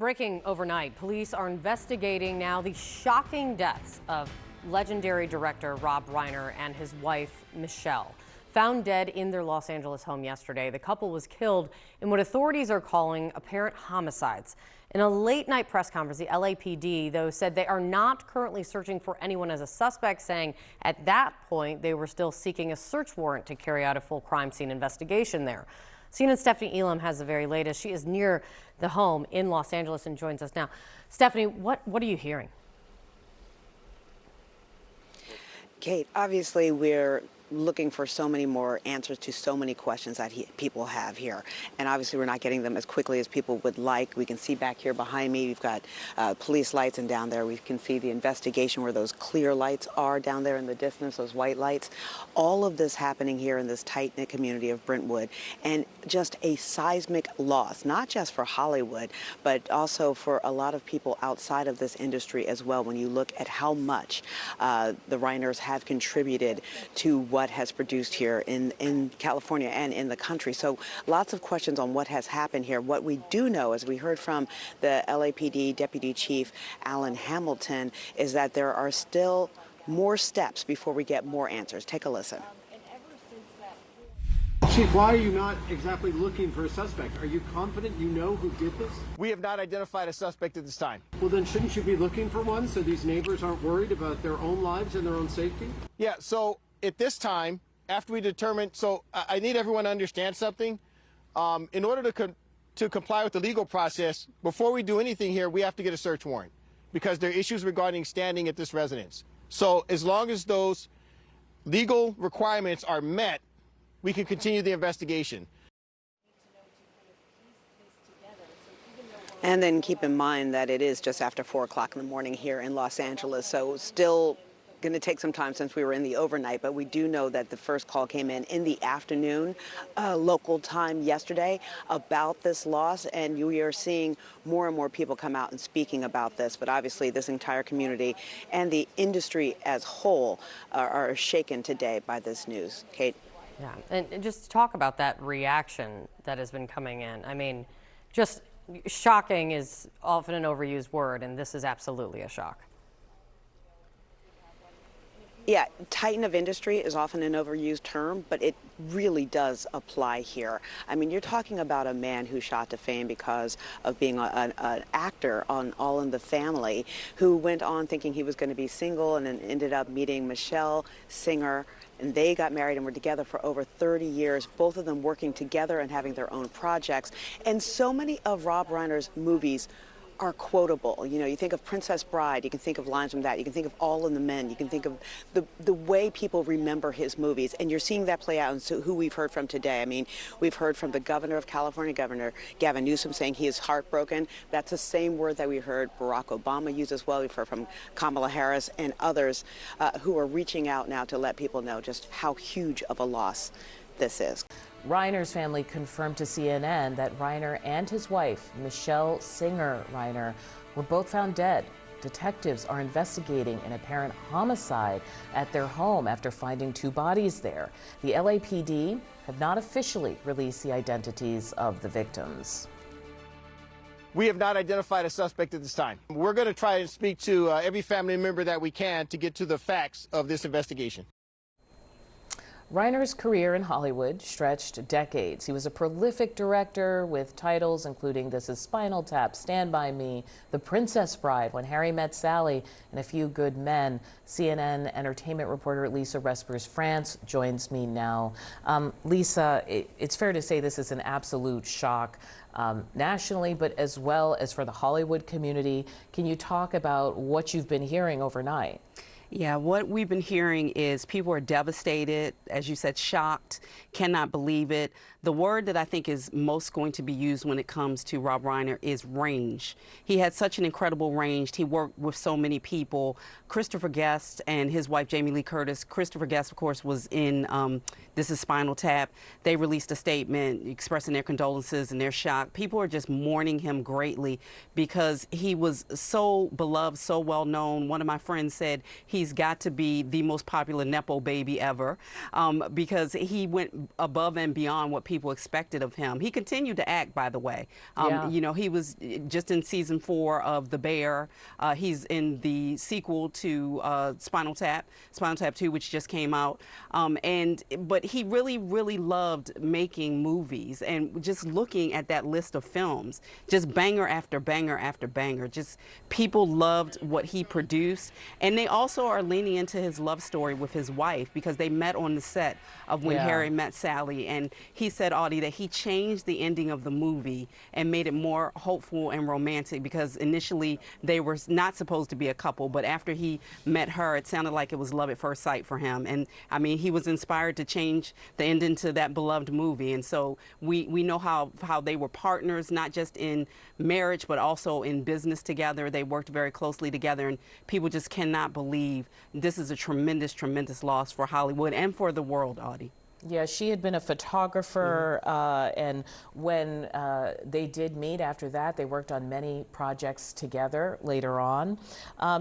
Breaking overnight, police are investigating now the shocking deaths of legendary director Rob Reiner and his wife, Michelle. Found dead in their Los Angeles home yesterday, the couple was killed in what authorities are calling apparent homicides. In a late-night press conference, the LAPD, though, said they are not currently searching for anyone as a suspect, saying at that point they were still seeking a search warrant to carry out a full crime scene investigation there. CNN's Stephanie Elam has the very latest. She is near the home in Los Angeles and joins us now. Stephanie, what are you hearing? Kate, obviously we're looking for so many more answers to so many questions that people have here. And obviously we're not getting them as quickly as people would like. We can see back here behind me, we've got police lights, and down there we can see the investigation where those clear lights are down there in the distance, those white lights. All of this happening here in this tight-knit community of Brentwood, and just a seismic loss, not just for Hollywood, but also for a lot of people outside of this industry as well, when you look at how much the Reiners have contributed to what has produced here in California and in the country. So lots of questions on what has happened here. What we do know, as we heard from the LAPD Deputy Chief Alan Hamilton, is that there are still more steps before we get more answers. Take a listen. Chief, why are you not exactly looking for a suspect? Are you confident you know who did this? We have not identified a suspect at this time. Well, then shouldn't you be looking for one so these neighbors aren't worried about their own lives and their own safety? Yeah, so at this time, after we determine, so I need everyone to understand something. In order to comply with the legal process, before we do anything here, we have to get a search warrant because there are issues regarding standing at this residence. So as long as those legal requirements are met, we can continue the investigation. And then keep in mind that it is just after 4 o'clock in the morning here in Los Angeles, so still going to take some time since we were in the overnight, but we do know that the first call came in the afternoon, local time yesterday, about this loss, and we are seeing more and more people come out and speaking about this. But obviously this entire community and the industry as whole are shaken today by this news. Kate? Yeah, and just talk about that reaction that has been coming in. I mean, just shocking is often an overused word, and this is absolutely a shock. Yeah, titan of industry is often an overused term, but it really does apply here. I mean, you're talking about a man who shot to fame because of being an actor on All in the Family, who went on thinking he was going to be single and then ended up meeting Michelle, singer, and they got married and were together for over 30 years, both of them working together and having their own projects. And so many of Rob Reiner's movies are quotable. You know, you think of Princess Bride, you can think of lines from that, you can think of All in the Men, you can think of the way people remember his movies, and you're seeing that play out in who we've heard from today. I mean, we've heard from the governor of California, Governor Gavin Newsom, saying he is heartbroken. That's the same word that we heard Barack Obama use as well. We've heard from Kamala Harris and others who are reaching out now to let people know just how huge of a loss this is. Reiner's family confirmed to CNN that Reiner and his wife, Michelle Singer Reiner, were both found dead. Detectives are investigating an apparent homicide at their home after finding 2 bodies there. The LAPD have not officially released the identities of the victims. We have not identified a suspect at this time. We're going to try and speak to every family member that we can to get to the facts of this investigation. Reiner's career in Hollywood stretched decades. He was a prolific director with titles including This Is Spinal Tap, Stand By Me, The Princess Bride, When Harry Met Sally, and A Few Good Men. CNN entertainment reporter Lisa Respers France joins me now. Lisa, it's fair to say this is an absolute shock nationally, but as well as for the Hollywood community. Can you talk about what you've been hearing overnight? Yeah, what we've been hearing is people are devastated, as you said, shocked, cannot believe it. The word that I think is most going to be used when it comes to Rob Reiner is range. He had such an incredible range. He worked with so many people. Christopher Guest and his wife, Jamie Lee Curtis. Christopher Guest, of course, was in This Is Spinal Tap. They released a statement expressing their condolences and their shock. People are just mourning him greatly because he was so beloved, so well known. One of my friends said he's got to be the most popular Nepo baby ever because he went above and beyond what people people expected of him. He continued to act, by the way. Yeah. You know, he was just in season 4 of The Bear. He's in the sequel to Spinal Tap 2, which just came out. But he really loved making movies, and just looking at that list of films, just banger after banger after banger. Just people loved what he produced, and they also are leaning into his love story with his wife, because they met on the set of When Harry Met Sally, and he said, Audie, that he changed the ending of the movie and made it more hopeful and romantic, because initially they were not supposed to be a couple, but after he met her, it sounded like it was love at first sight for him. And I mean, he was inspired to change the ending to that beloved movie. And so we know how they were partners, not just in marriage, but also in business together. They worked very closely together, and people just cannot believe this is a tremendous loss for Hollywood and for the world, Audie. Yeah, she had been a photographer, and when they did meet after that, they worked on many projects together later on.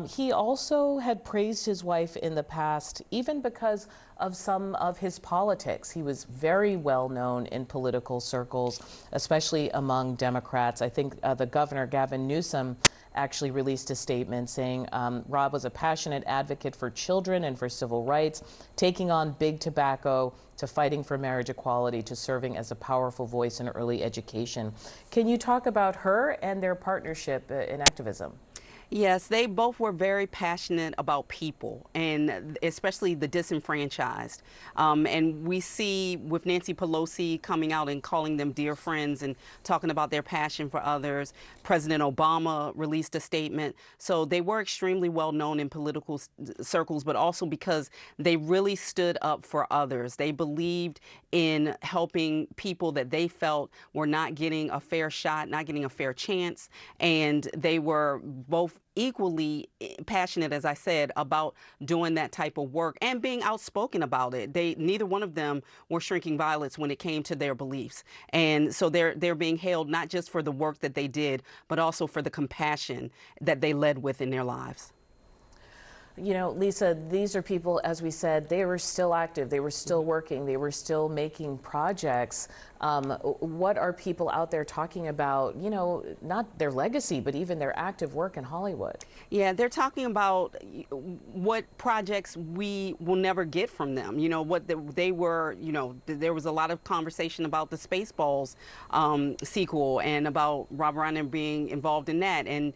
He also had praised his wife in the past, even because of some of his politics. He was very well known in political circles, especially among Democrats. I think the governor, Gavin Newsom, actually released a statement saying Rob was a passionate advocate for children and for civil rights, taking on big tobacco, to fighting for marriage equality, to serving as a powerful voice in early education. Can you talk about her and their partnership in activism? Yes, they both were very passionate about people, and especially the disenfranchised. And we see with Nancy Pelosi coming out and calling them dear friends and talking about their passion for others. President Obama released a statement. So they were extremely well known in political circles, but also because they really stood up for others. They believed in helping people that they felt were not getting a fair shot, not getting a fair chance. And they were both equally passionate, as I said, about doing that type of work and being outspoken about it. Neither one of them were shrinking violets when it came to their beliefs. And so they're being hailed not just for the work that they did, but also for the compassion that they led with in their lives. You know, Lisa, these are people, as we said, they were still active, they were still working, they were still making projects. What are people out there talking about, you know, not their legacy, but even their active work in Hollywood? Yeah, they're talking about what projects we will never get from them. You know, what they were, you know, there was a lot of conversation about the Spaceballs sequel and about Rob Reiner being involved in that. And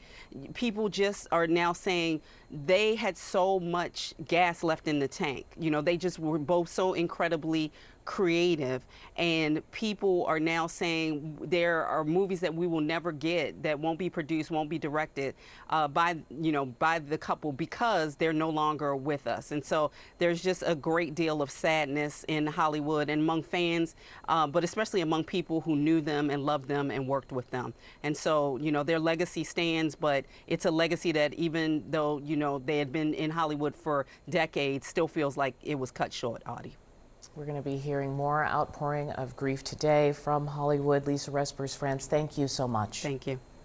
people just are now saying they had so much gas left in the tank. You know, they just were both so incredibly creative, and people are now saying there are movies that we will never get, that won't be produced, won't be directed by the couple, because they're no longer with us. And so there's just a great deal of sadness in Hollywood and among fans, but especially among people who knew them and loved them and worked with them. And so, you know, their legacy stands, but it's a legacy that, even though, you know, they had been in Hollywood for decades, still feels like it was cut short, Audie. We're going to be hearing more outpouring of grief today from Hollywood. Lisa Respers, France, thank you so much. Thank you.